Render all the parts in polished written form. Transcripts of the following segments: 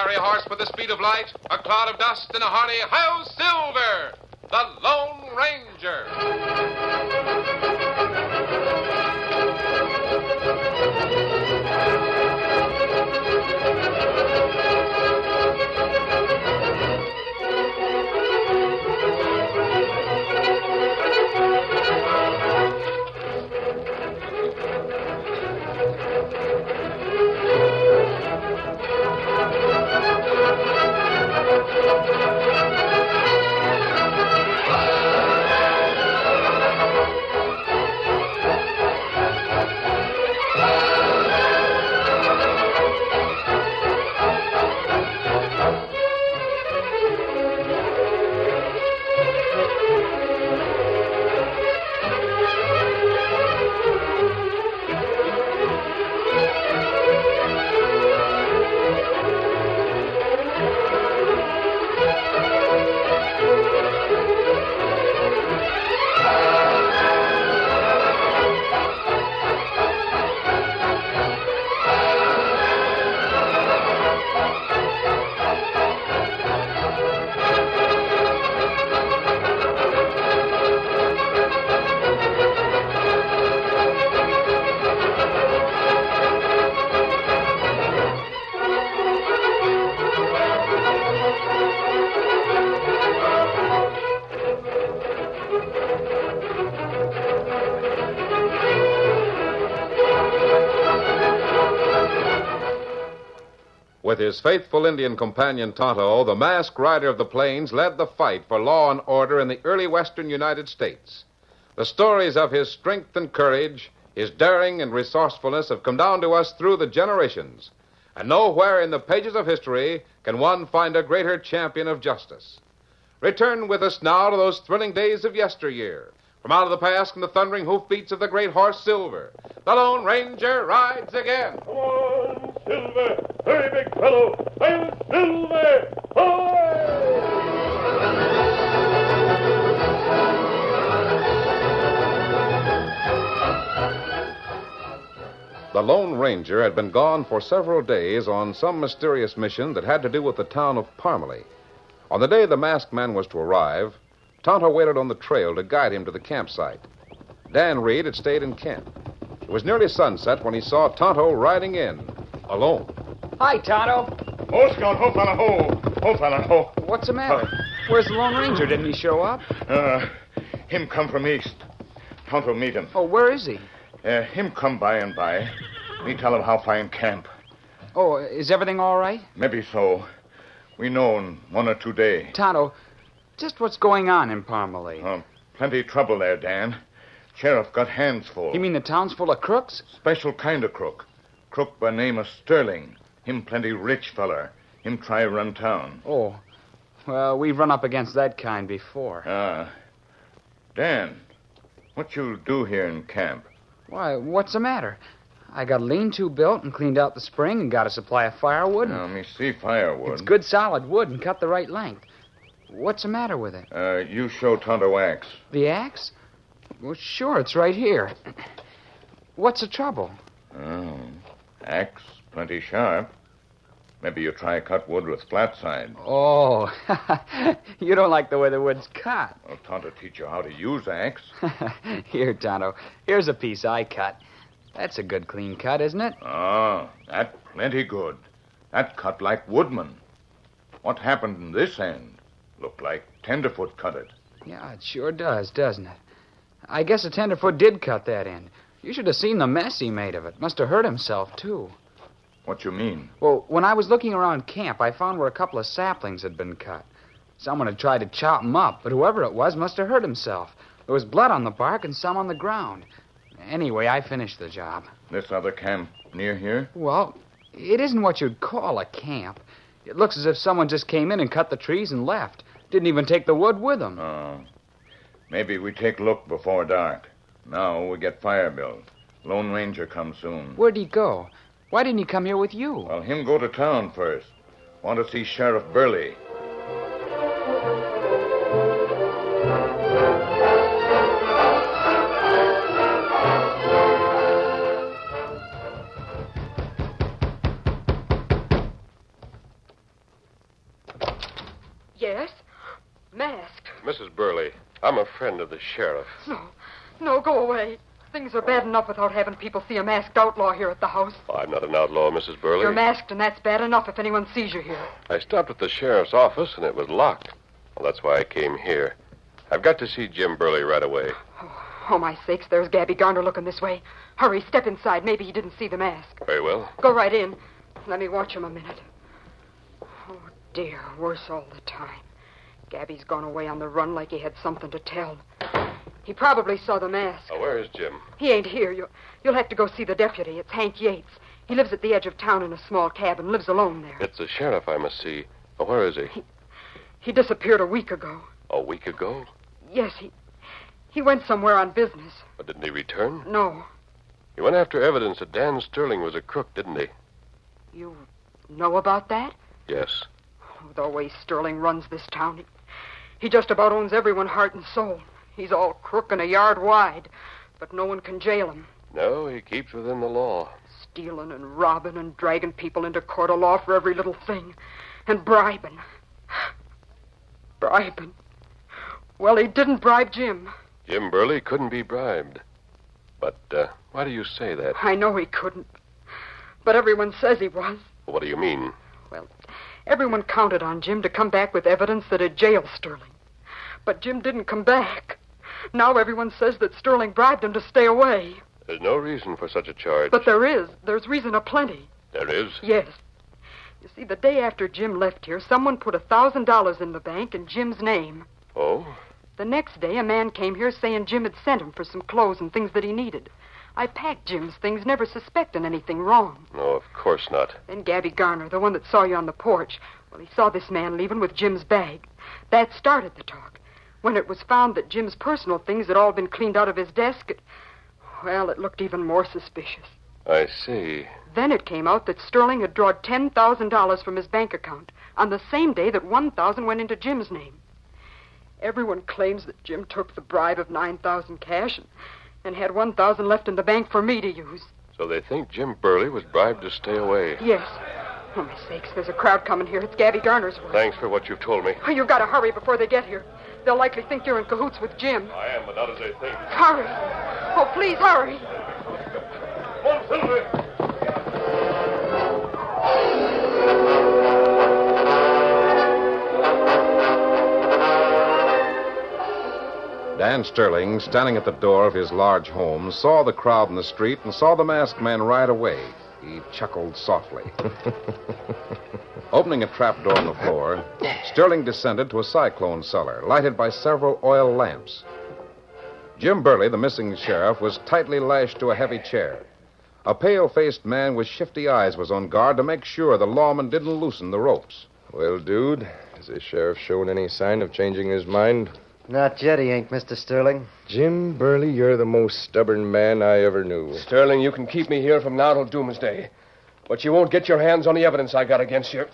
fiery horse with the speed of light, a cloud of dust, and a hearty "Hi-Yo Silver!" The Lone Ranger. With his faithful Indian companion Tonto, the masked rider of the plains led the fight for law and order in the early western United States. The stories of his strength and courage, his daring and resourcefulness have come down to us through the generations. And nowhere in the pages of history can one find a greater champion of justice. Return with us now to those thrilling days of yesteryear. From out of the past come the thundering hoofbeats of the great horse Silver. The Lone Ranger rides again. Come on, Silver! Hurry, big fellow! I'm Silver! Ahoy! The Lone Ranger had been gone for several days on some mysterious mission that had to do with the town of Parmalee. On the day the masked man was to arrive, Tonto waited on the trail to guide him to the campsite. Dan Reed had stayed in camp. It was nearly sunset when he saw Tonto riding in, alone. Hi, Tonto. Oh, Scout, ho, fella, ho! Ho, fella, ho! What's the matter? Where's the Lone Ranger? Didn't he show up? Him come from east. Tonto meet him. Oh, where is he? Him come by and by. Me tell him how find camp. Oh, is everything all right? Maybe so. We know in 1 or 2 days. Tonto, just what's going on in Parmalee? Plenty trouble there, Dan. Sheriff got hands full. You mean the town's full of crooks? Special kind of crook. Crook by name of Sterling. Him plenty rich feller. Him try run town. Oh, well, we've run up against that kind before. Dan, what you do here in camp? Why, what's the matter? I got a lean-to built and cleaned out the spring and got a supply of firewood. Let me see firewood. It's good solid wood and cut the right length. What's the matter with it? You show Tonto axe. The axe? Well, sure, it's right here. What's the trouble? Oh, axe plenty sharp. Maybe you try cut wood with flat side. Oh, you don't like the way the wood's cut. Well, Tonto teach you how to use axe. Here, Tonto. Here's a piece I cut. That's a good clean cut, isn't it? Oh, that plenty good. That cut like Woodman. What happened in this end? Looked like Tenderfoot cut it. Yeah, it sure does, doesn't it? I guess a tenderfoot did cut that end. You should have seen the mess he made of it. Must have hurt himself, too. What you mean? Well, when I was looking around camp, I found where a couple of saplings had been cut. Someone had tried to chop them up, but whoever it was must have hurt himself. There was blood on the bark and some on the ground. Anyway, I finished the job. This other camp near here? Well, it isn't what you'd call a camp. It looks as if someone just came in and cut the trees and left. Didn't even take the wood with them. Oh. Maybe we take a look before dark. Now we get fire built. Lone Ranger comes soon. Where'd he go? Why didn't he come here with you? Well, him go to town first. Want to see Sheriff Burley. Mrs. Burley. I'm a friend of the sheriff. No, go away. Things are bad enough without having people see a masked outlaw here at the house. I'm not an outlaw, Mrs. Burley. You're masked, and that's bad enough if anyone sees you here. I stopped at the sheriff's office, and it was locked. Well, that's why I came here. I've got to see Jim Burley right away. Oh, my sakes, there's Gabby Garner looking this way. Hurry, step inside. Maybe he didn't see the mask. Very well. Go right in. Let me watch him a minute. Oh, dear, worse all the time. Gabby's gone away on the run like he had something to tell. He probably saw the mask. Oh, where is Jim? He ain't here. You'll have to go see the deputy. It's Hank Yates. He lives at the edge of town in a small cabin, lives alone there. It's the sheriff I must see. Oh, where is he? He disappeared a week ago. A week ago? Yes, he went somewhere on business. But didn't he return? No. He went after evidence that Dan Sterling was a crook, didn't he? You know about that? Yes. Oh, the way Sterling runs this town, he just about owns everyone heart and soul. He's all crook and a yard wide, but no one can jail him. No, he keeps within the law. Stealing and robbing and dragging people into court of law for every little thing. And bribing. Bribing. Well, he didn't bribe Jim. Jim Burley couldn't be bribed. But why do you say that? I know he couldn't. But everyone says he was. What do you mean? Well, everyone counted on Jim to come back with evidence that had jailed Sterling. But Jim didn't come back. Now everyone says that Sterling bribed him to stay away. There's no reason for such a charge. But there is. There's reason aplenty. There is? Yes. You see, the day after Jim left here, someone put $1,000 in the bank in Jim's name. Oh? The next day, a man came here saying Jim had sent him for some clothes and things that he needed. I packed Jim's things, never suspecting anything wrong. No, of course not. Then Gabby Garner, the one that saw you on the porch, well, he saw this man leaving with Jim's bag. That started the talk. When it was found that Jim's personal things had all been cleaned out of his desk, it looked even more suspicious. I see. Then it came out that Sterling had drawn $10,000 from his bank account on the same day that $1,000 went into Jim's name. Everyone claims that Jim took the bribe of $9,000 cash and had $1,000 left in the bank for me to use. So they think Jim Burley was bribed to stay away. Yes. Oh, my sakes, there's a crowd coming here. It's Gabby Garner's work. Thanks for what you've told me. Oh, you've got to hurry before they get here. They'll likely think you're in cahoots with Jim. I am, but not as they think. Hurry. Oh, please, hurry. Come on, Silver. Dan Sterling, standing at the door of his large home, saw the crowd in the street and saw the masked man ride away. He chuckled softly. Opening a trapdoor in the floor, Sterling descended to a cyclone cellar, lighted by several oil lamps. Jim Burley, the missing sheriff, was tightly lashed to a heavy chair. A pale-faced man with shifty eyes was on guard to make sure the lawman didn't loosen the ropes. Well, dude, has the sheriff shown any sign of changing his mind? Not yet, he ain't, Mr. Sterling. Jim Burley, you're the most stubborn man I ever knew. Sterling, you can keep me here from now till doomsday. But you won't get your hands on the evidence I got against you.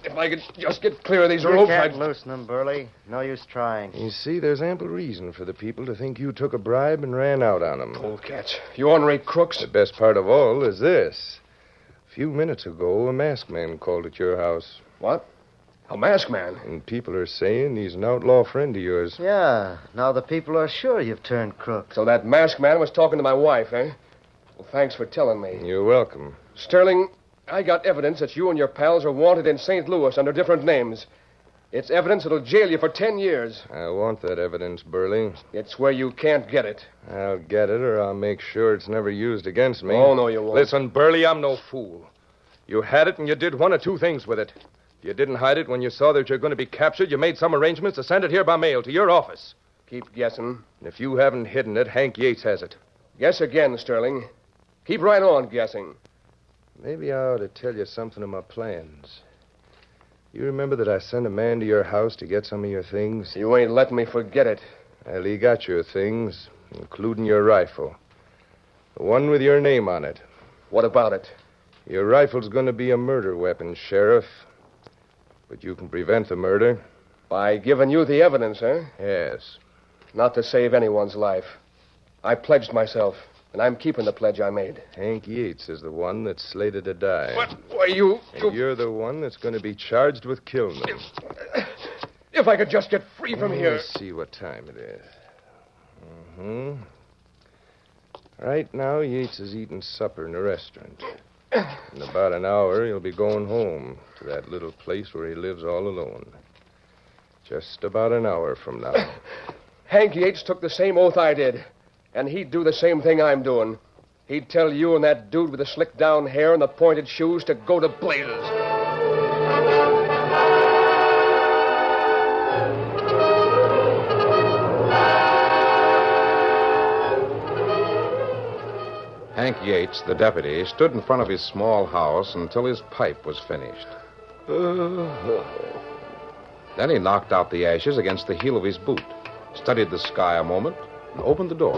If I could just get clear of these ropes, You I'd... can't loosen them, Burley. No use trying. You see, there's ample reason for the people to think you took a bribe and ran out on them. Polecats. You ornery crooks. The best part of all is this. A few minutes ago, a masked man called at your house. What? A masked man? And people are saying he's an outlaw friend of yours. Yeah, now the people are sure you've turned crook. So that masked man was talking to my wife, eh? Well, thanks for telling me. You're welcome. Sterling, I got evidence that you and your pals are wanted in St. Louis under different names. It's evidence that'll jail you for 10 years. I want that evidence, Burley. It's where you can't get it. I'll get it, or I'll make sure it's never used against me. Oh, no, you won't. Listen, Burley, I'm no fool. You had it, and you did one of two things with it. You didn't hide it when you saw that you're going to be captured. You made some arrangements to send it here by mail to your office. Keep guessing. And if you haven't hidden it, Hank Yates has it. Guess again, Sterling. Keep right on guessing. Maybe I ought to tell you something of my plans. You remember that I sent a man to your house to get some of your things? You ain't letting me forget it. Well, he got your things, including your rifle. The one with your name on it. What about it? Your rifle's going to be a murder weapon, Sheriff. But you can prevent the murder. By giving you the evidence, eh? Yes. Not to save anyone's life. I pledged myself, and I'm keeping the pledge I made. Hank Yates is the one that's slated to die. What? Why, you... And you're the one that's going to be charged with killing him. If I could just get free from here. Let's see what time it is. Mm-hmm. Right now, Yates is eating supper in the restaurant. In about an hour, he'll be going home to that little place where he lives all alone. Just about an hour from now. Hank Yates took the same oath I did, and he'd do the same thing I'm doing. He'd tell you and that dude with the slicked down hair and the pointed shoes to go to blazes. Hank Yates, the deputy, stood in front of his small house until his pipe was finished. Then he knocked out the ashes against the heel of his boot, studied the sky a moment, and opened the door.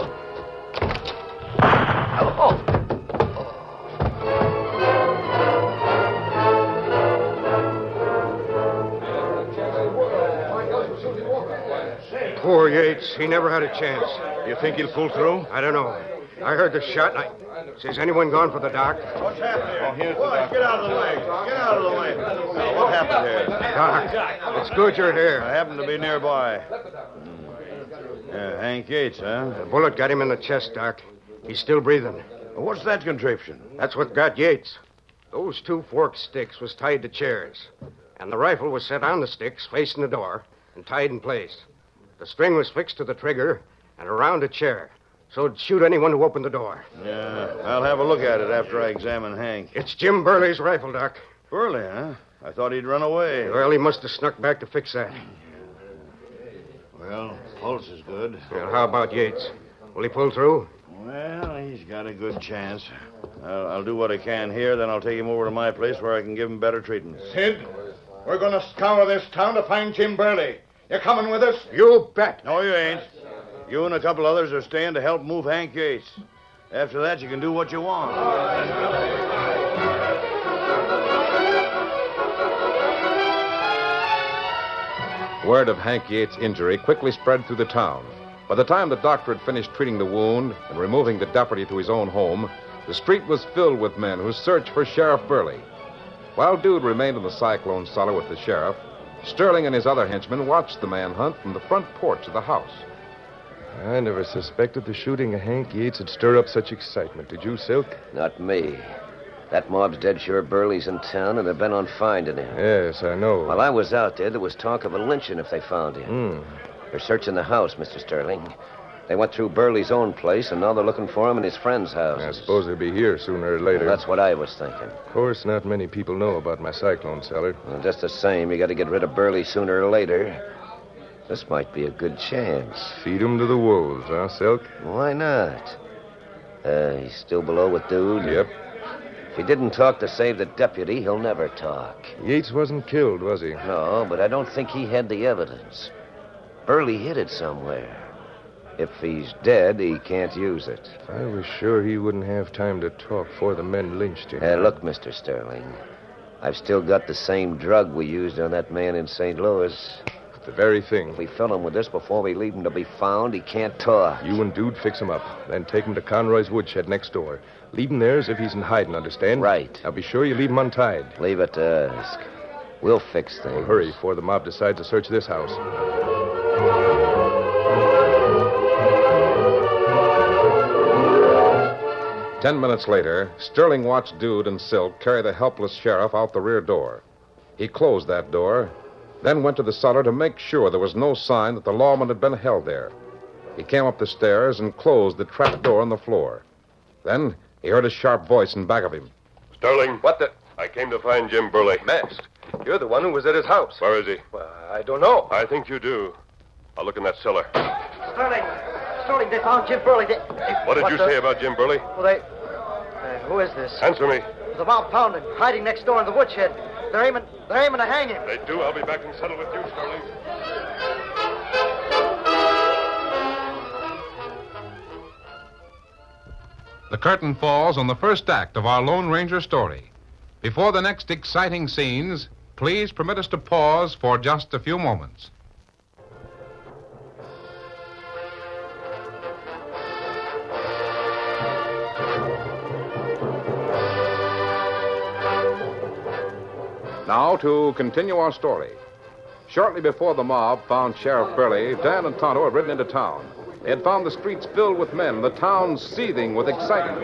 Poor Yates. He never had a chance. You think he'll pull through? I don't know. I heard the shot, and Has anyone gone for the doc? What's happened here? Oh, here's the doc. Get out of the way. Get out of the way. Now, what happened here? Doc, it's good you're here. I happen to be nearby. Hank Yates, huh? The bullet got him in the chest, Doc. He's still breathing. What's that contraption? That's what got Yates. Those 2 forked sticks was tied to chairs, and the rifle was set on the sticks facing the door and tied in place. The string was fixed to the trigger and around a chair, so it'd shoot anyone who opened the door. Yeah, I'll have a look at it after I examine Hank. It's Jim Burley's rifle, Doc. Burley, huh? I thought he'd run away. Well, he must have snuck back to fix that. Well, pulse is good. Well, how about Yates? Will he pull through? Well, he's got a good chance. I'll do what I can here, then I'll take him over to my place where I can give him better treatment. Sid, we're going to scour this town to find Jim Burley. You coming with us? You bet. No, you ain't. You and a couple others are staying to help move Hank Yates. After that, you can do what you want. Word of Hank Yates' injury quickly spread through the town. By the time the doctor had finished treating the wound and removing the deputy to his own home, the street was filled with men who searched for Sheriff Burley. While Dude remained in the cyclone cellar with the sheriff, Sterling and his other henchmen watched the manhunt from the front porch of the house. I never suspected the shooting of Hank Yates would stir up such excitement. Did you, Silk? Not me. That mob's dead sure Burley's in town, and they're bent on finding him. Yes, I know. While I was out there was talk of a lynching if they found him. They're searching the house, Mr. Sterling. They went through Burley's own place, and now they're looking for him in his friend's house. I suppose they'll be here sooner or later. That's what I was thinking. Of course, not many people know about my cyclone cellar. Well, just the same, you got to get rid of Burley sooner or later. This might be a good chance. Feed him to the wolves, huh, Silk? Why not? He's still below with Dude? Yep. If he didn't talk to save the deputy, he'll never talk. Yates wasn't killed, was he? No, but I don't think he had the evidence. Burley hid it somewhere. If he's dead, he can't use it. I was sure he wouldn't have time to talk before the men lynched him. Look, Mr. Sterling, I've still got the same drug we used on that man in St. Louis. The very thing. If we fill him with this before we leave him to be found, he can't talk. You and Dude fix him up. Then take him to Conroy's woodshed next door. Leave him there as if he's in hiding, understand? Right. Now be sure you leave him untied. Leave it to us. We'll fix things. Well, hurry before the mob decides to search this house. Ten minutes later, Sterling watched Dude and Silk carry the helpless sheriff out the rear door. He closed that door, then went to the cellar to make sure there was no sign that the lawman had been held there. He came up the stairs and closed the trap door on the floor. Then he heard a sharp voice in back of him. Sterling. What the... I came to find Jim Burley. Masked. You're the one who was at his house. Where is he? Well, I don't know. I think you do. I'll look in that cellar. Sterling, they found Jim Burley. What did you say about Jim Burley? Well, they... who is this? Answer me. The mob found him, hiding next door in the woodshed. They're aiming to hang him. They do. I'll be back and settle with you, Sterling. The curtain falls on the first act of our Lone Ranger story. Before the next exciting scenes, please permit us to pause for just a few moments. Now to continue our story. Shortly before the mob found Sheriff Burley, Dan and Tonto had ridden into town. They had found the streets filled with men, the town seething with excitement.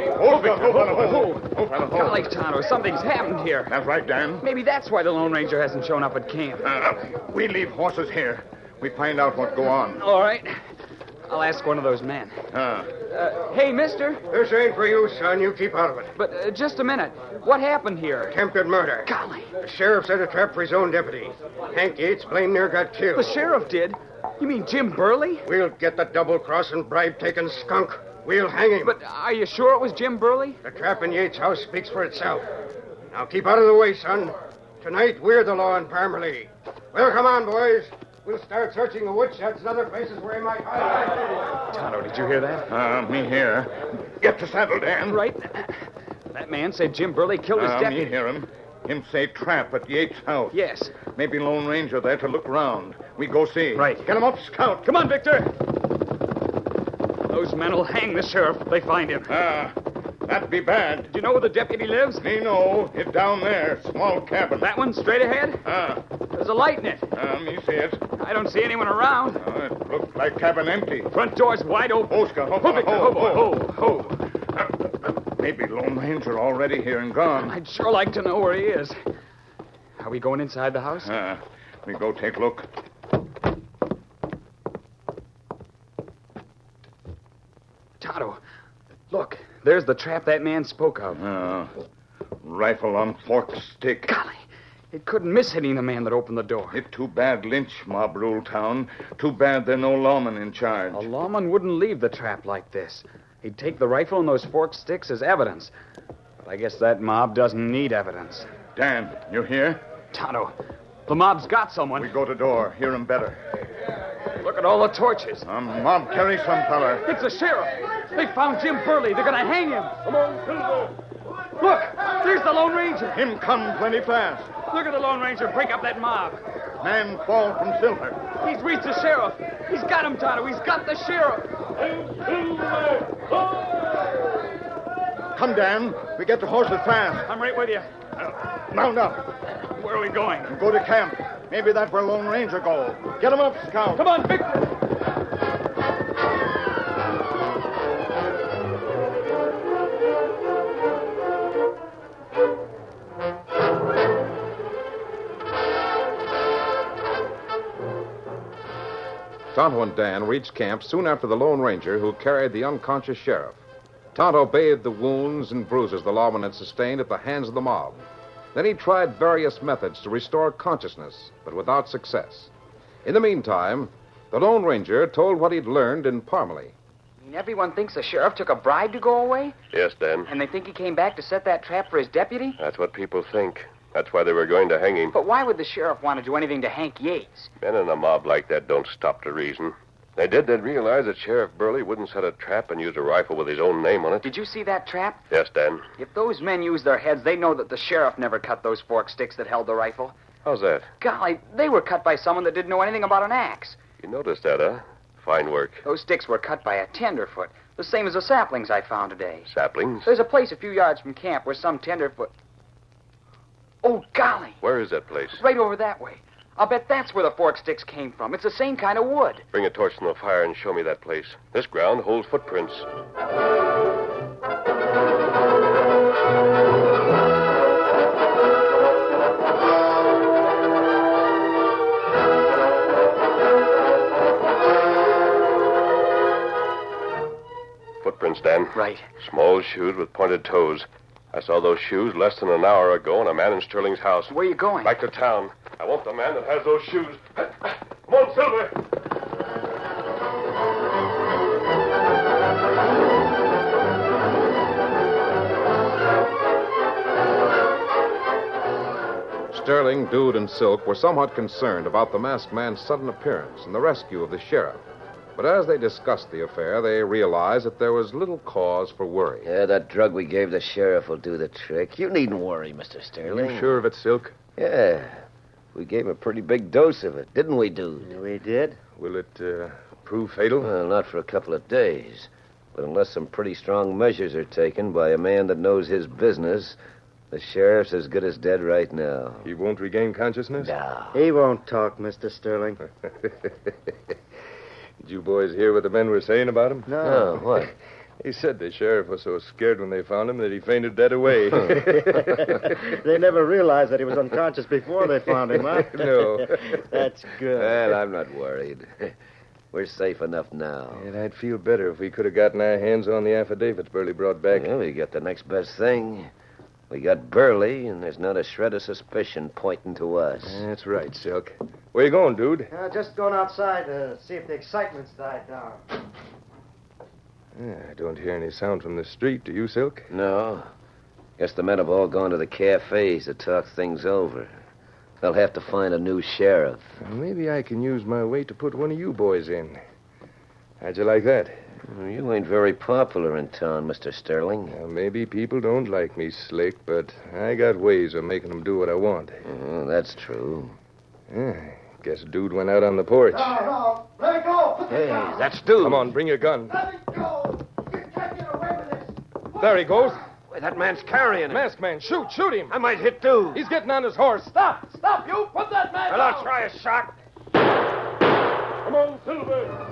Golly, Tonto, something's happened here. That's right, Dan. Maybe that's why the Lone Ranger hasn't shown up at camp. We leave horses here. We find out what go on. All right. I'll ask one of those men. Hey, mister. This ain't for you, son. You keep out of it. But just a minute. What happened here? Attempted murder. Golly. The sheriff set a trap for his own deputy. Hank Yates blame near got killed. The sheriff did? You mean Jim Burley? We'll get the double-crossing, bribe-taking skunk. We'll hang him. But are you sure it was Jim Burley? The trap in Yates' house speaks for itself. Now keep out of the way, son. Tonight, we're the law in Parmalee. Well, come on, boys. We'll start searching the woodsheds and other places where he might hide. Tonto, did you hear that? Me here. Get the saddle, Dan. Right. That man said Jim Burley killed his deputy. Me hear him. Him say trap at Yates' house. Yes. Maybe Lone Ranger there to look round. We go see. Right. Get him up, Scout. Come on, Victor. Those men will hang the sheriff if they find him. That'd be bad. Do you know where the deputy lives? Me know. It's down there. Small cabin. That one straight ahead? There's a light in it. Me see it. I don't see anyone around. It looks like cabin empty. Front door's wide open. Oh, Scout. Ho. Maybe Lone Ranger already here and gone. I'd sure like to know where he is. Are we going inside the house? We go take a look. Tonto, look. There's the trap that man spoke of. Rifle on forked stick. Golly, it couldn't miss hitting the man that opened the door. It's too bad Lynch mob rule town. Too bad there no lawman in charge. A lawman wouldn't leave the trap like this. He'd take the rifle and those forked sticks as evidence. But I guess that mob doesn't need evidence. Dan, you hear? Tonto, the mob's got someone. We go to door. Hear him better. Look at all the torches. Mob carry some fella. It's the sheriff. They found Jim Burley. They're going to hang him. Come on, Silver. Look, there's the Lone Ranger. Him come plenty fast. Look at the Lone Ranger break up that mob. Man fall from Silver. He's reached the sheriff. He's got him, Tonto. He's got the sheriff. Come, Dan. We get the horses fast. I'm right with you. Mount up. Where are we going? Go to camp. Maybe that's where Lone Ranger go. Get him up, Scout. Come on, Victor. Tonto and Dan reached camp soon after the Lone Ranger, who carried the unconscious sheriff. Tonto bathed the wounds and bruises the lawman had sustained at the hands of the mob. Then he tried various methods to restore consciousness, but without success. In the meantime, the Lone Ranger told what he'd learned in Parmalee. Everyone thinks the sheriff took a bribe to go away? Yes, Dan. And they think he came back to set that trap for his deputy? That's what people think. That's why they were going to hang him. But why would the sheriff want to do anything to Hank Yates? Men in a mob like that don't stop to reason. They did, they'd realize that Sheriff Burley wouldn't set a trap and use a rifle with his own name on it. Did you see that trap? Yes, Dan. If those men used their heads, they'd know that the sheriff never cut those forked sticks that held the rifle. How's that? Golly, they were cut by someone that didn't know anything about an axe. You noticed that, huh? Fine work. Those sticks were cut by a tenderfoot, the same as the saplings I found today. Saplings? There's a place a few yards from camp where some tenderfoot... Oh, golly. Where is that place? Right over that way. I'll bet that's where the forked sticks came from. It's the same kind of wood. Bring a torch from the fire and show me that place. This ground holds footprints. Footprints, Dan. Right. Small shoes with pointed toes. I saw those shoes less than an hour ago in a man in Sterling's house. Where are you going? Back to town. I want the man that has those shoes. Come on, Silver. Sterling, Dude, and Silk were somewhat concerned about the masked man's sudden appearance and the rescue of the sheriff. But as they discussed the affair, they realized that there was little cause for worry. Yeah, that drug we gave the sheriff will do the trick. You needn't worry, Mr. Sterling. You sure of it, Silk? Yeah. We gave him a pretty big dose of it, didn't we, Dude? We did. Will it prove fatal? Well, not for a couple of days. But unless some pretty strong measures are taken by a man that knows his business, The sheriff's as good as dead right now. He won't regain consciousness? No. He won't talk, Mr. Sterling. Did you boys hear what the men were saying about him? No, what? He said the sheriff was so scared when they found him that he fainted dead away. They never realized that he was unconscious before they found him, huh? No. That's good. Well, I'm not worried. We're safe enough now. And I'd feel better if we could have gotten our hands on the affidavits Burley brought back. Well, we got the next best thing. We got Burley, and there's not a shred of suspicion pointing to us. That's right, Silk. Where you going, dude? Just going outside to see if the excitement's died down. I don't hear any sound from the street. Do you, Silk? No. Guess the men have all gone to the cafes to talk things over. They'll have to find a new sheriff. Well, maybe I can use my weight to put one of you boys in. How'd you like that? Well, you ain't very popular in town, Mr. Sterling. Well, maybe people don't like me, Slick, but I got ways of making them do what I want. Oh, that's true. Guess dude went out on the porch. No, let it go. Hey, that's dude. Come on, bring your gun. Let it go. You can't get away with this. There he goes. Wait, that man's carrying him. Masked man, shoot him. I might hit dude. He's getting on his horse. Stop, you. Put that man Well, down. I'll try a shot. Come on, Silver.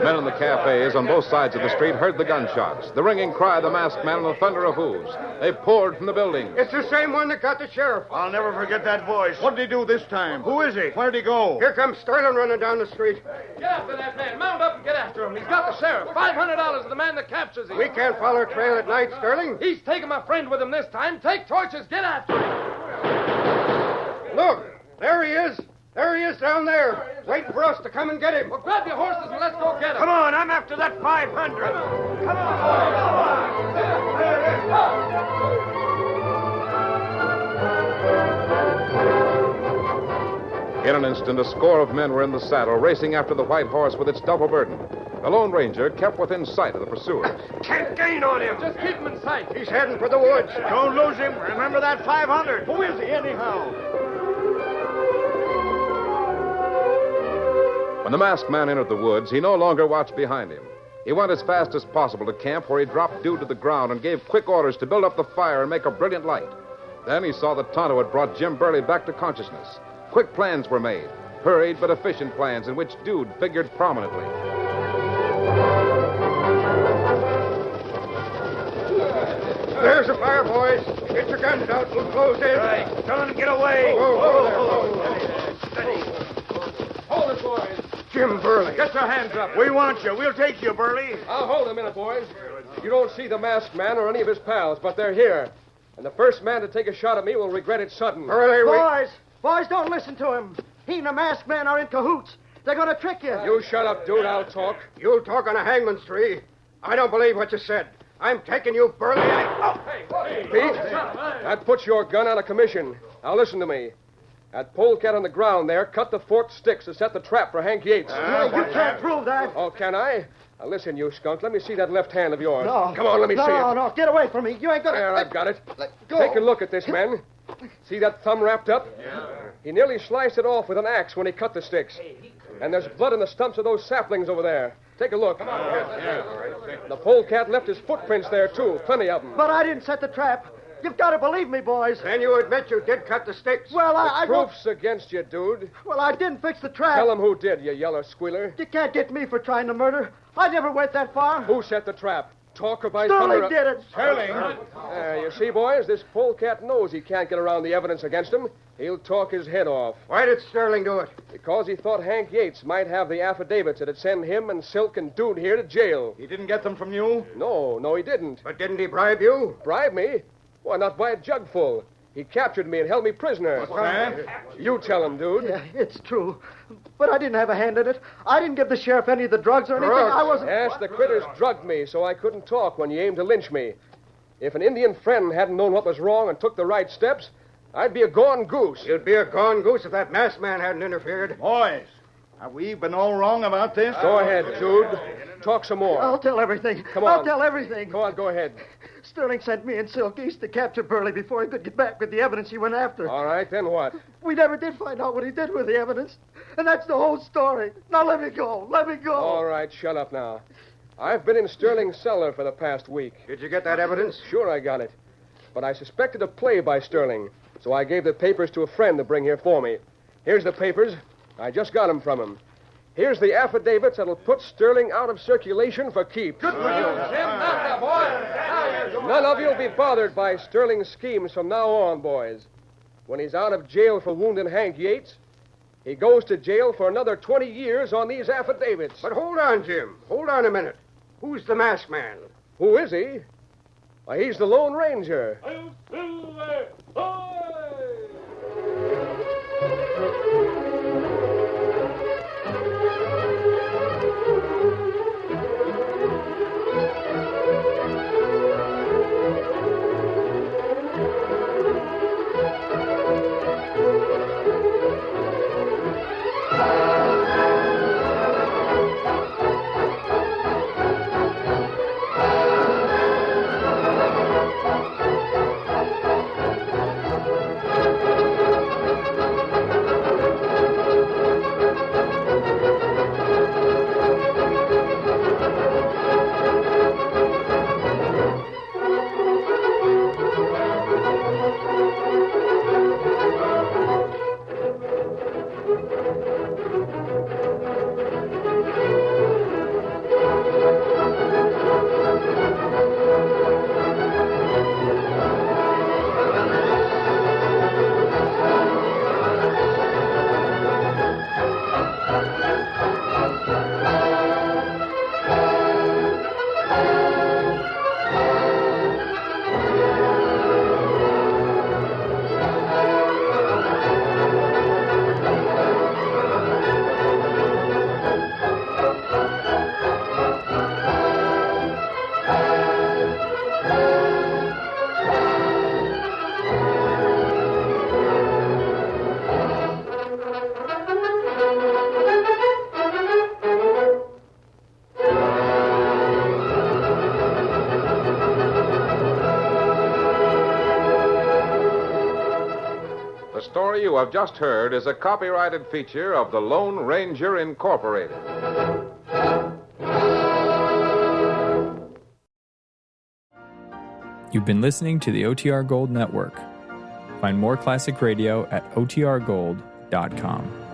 Men in the cafes on both sides of the street heard the gunshots, the ringing cry of the masked man, and the thunder of hooves. They poured from the building. It's the same one that got the sheriff. I'll never forget that voice. What did he do this time? Who is he? Where'd he go? Here comes Sterling running down the street. Get after that man. Mount up and get after him. He's got the sheriff. $500 to the man that captures him. We can't follow a trail at night, Sterling. He's taking my friend with him this time. Take torches. Get after him. Look, there he is. There he is down there, waiting for us to come and get him. Well, grab your horses and let's go get him. Come on, I'm after that 500. Come In an instant, a score of men were in the saddle, racing after the white horse with its double burden. The Lone Ranger kept within sight of the pursuers. Can't gain on him. Just keep him in sight. He's heading for the woods. Don't lose him. Remember that 500. Who is he, anyhow? When the masked man entered the woods, he no longer watched behind him. He went as fast as possible to camp, where he dropped Dude to the ground and gave quick orders to build up the fire and make a brilliant light. Then he saw that Tonto had brought Jim Burley back to consciousness. Quick plans were made, hurried but efficient plans in which Dude figured prominently. There's a fire, boys. Get your guns out. We'll close in. Right. Tell him to get away. Hold it, boys. Jim Burley. Get your hands up. We want you. We'll take you, Burley. I'll hold a minute, boys. You don't see the masked man or any of his pals, but they're here. And the first man to take a shot at me will regret it sudden. Boys, don't listen to him. He and the masked man are in cahoots. They're going to trick you. You shut up, dude. I'll talk. You'll talk on a hangman's tree. I don't believe what you said. I'm taking you, Burley. Pete, that puts your gun out of commission. Now listen to me. That polecat on the ground there cut the forked sticks to set the trap for Hank Yates. You can't prove that. Oh, can I? Now listen, you skunk. Let me see that left hand of yours. No. Come on, let me see it. No, get away from me. You ain't gonna... There, I've got it. Let go. Take a look at this, men. See that thumb wrapped up? Yeah. He nearly sliced it off with an axe when he cut the sticks. And there's blood in the stumps of those saplings over there. Take a look. Come on. The polecat left his footprints there, too. Plenty of them. But I didn't set the trap. You've got to believe me, boys. Then you admit you did cut the sticks. Well, I don't... Proof's against you, dude. Well, I didn't fix the trap. Tell him who did, you yeller squealer. You can't get me for trying to murder. I never went that far. Who set the trap? Talk about Sterling did it. Sterling. You see, boys, this polecat knows he can't get around the evidence against him. He'll talk his head off. Why did Sterling do it? Because he thought Hank Yates might have the affidavits that'd send him and Silk and Dude here to jail. He didn't get them from you? No, he didn't. But didn't he bribe you? Bribe me? Why, not by a jugful. He captured me and held me prisoner. What's that? You tell him, dude. Yeah, it's true. But I didn't have a hand in it. I didn't give the sheriff any of the drugs or anything. I wasn't... Yes, the critters drugged me so I couldn't talk when you aimed to lynch me. If an Indian friend hadn't known what was wrong and took the right steps, I'd be a gone goose. You'd be a gone goose if that masked man hadn't interfered. Boys, have we been all wrong about this? Go ahead, dude. Talk some more. I'll tell everything. Come on. I'll tell everything. Go on, go ahead. Sterling sent me and Silk East to capture Burley before he could get back with the evidence he went after. All right, then what? We never did find out what he did with the evidence. And that's the whole story. Now let me go. Let me go. All right, shut up now. I've been in Sterling's cellar for the past week. Did you get that evidence? Sure, I got it. But I suspected a play by Sterling, so I gave the papers to a friend to bring here for me. Here's the papers. I just got them from him. Here's the affidavits that'll put Sterling out of circulation for keeps. Good for you, Jim. Not the boy. None of you'll be bothered by Sterling's schemes from now on, boys. When he's out of jail for wounding Hank Yates, he goes to jail for another 20 years on these affidavits. But hold on, Jim. Hold on a minute. Who's the masked man? Who is he? Why, he's the Lone Ranger. The story you have just heard is a copyrighted feature of the Lone Ranger Incorporated. You've been listening to the OTR Gold Network. Find more classic radio at otrgold.com.